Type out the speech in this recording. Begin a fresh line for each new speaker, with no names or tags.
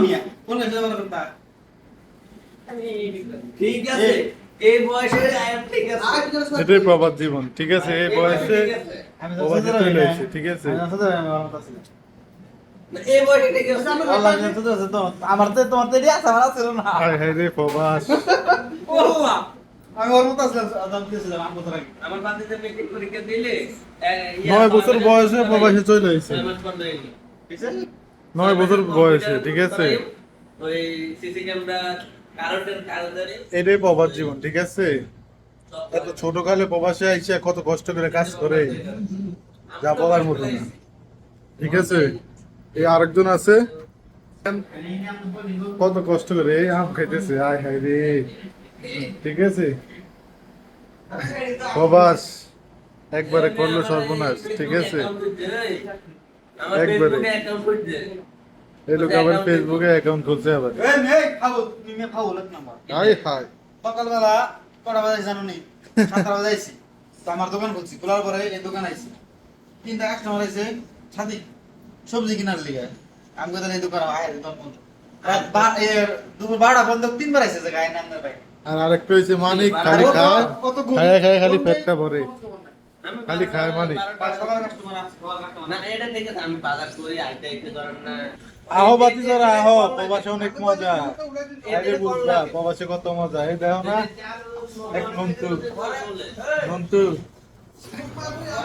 মিয়া কোন কাছে যাবার কথা
ঠিক আছে এই বয়সে ঠিক আছে
এটাই প্রবাদ জীবন, ঠিক আছে? এই বয়সে
আমি
প্রবাদে চলে এসেছে, ঠিক আছে?
এই বয়সে ঠিক আছে
আমার তো তোমার তো এরিয়া আমার ছিল না
হায় হায় রে প্রবাস।
ওল্লা
আমি ওর মতো আসলাম আদাম দিয়েছিলাম আম বছর আগে
আমার বাচ্চাদের মেট্রিক পরীক্ষা দিলে
9 বছর বয়সে প্রবাসে চলে এসেছে।
ঠিক আছে
9 বছর বয়সে, ঠিক আছে?
ওই সিসি ক্যামেরা কারণের কারণে
এটাই প্রবাদ জীবন, ঠিক আছে? এত ছোট কালে প্রবাসে আইসা কত কষ্ট করে কাজ করে, যা বলার মতো না, ঠিক আছে? এই আরেকজন আছে, কত কষ্ট করে এই আম খাইতেছে, আয় হায় রে, ঠিক আছে? প্রবাস একবারে করলো সর্বনাশ, ঠিক আছে?
আমার
একবারে।
ফেসবুকে অ্যাকাউন্ট খুলছে
এই লোক আবার ফেসবুকে অ্যাকাউন্ট খুলছে আবার,
এই মেয়ে খাবো তুমি খাবো লাগ নাম্বার
হায় হায়।
সকালবেলা কটা বাজে জানো নি 7টা বাজে আইছি তো আমার দোকান খুলছি খোলার পরে এই দোকান আইছি 3টা কাস্টমার আইছে সাথী সবজি কিনার লিগে আমি কইতাম এই দোকান আয় তখন দুপুর 12টা বন্ধ 3বার আইছে যে গায়ের নাম না ভাই
আর আরেকটা হয়েছে মানিক, খালি খায় খায় খায় খালি পেটটা ভরে, খালি খায় মানিক।
সকালে কাস্টমার আছে
না এটা ঠিক আছে আমি বাজার করি আইতে একটু ধরেন না
আহো বাতি যারা আহো, প্রবাসে অনেক মজা, আরে বুঝবা প্রবাসে কত মজা, এই দেখো না এক নন্তু নন্তু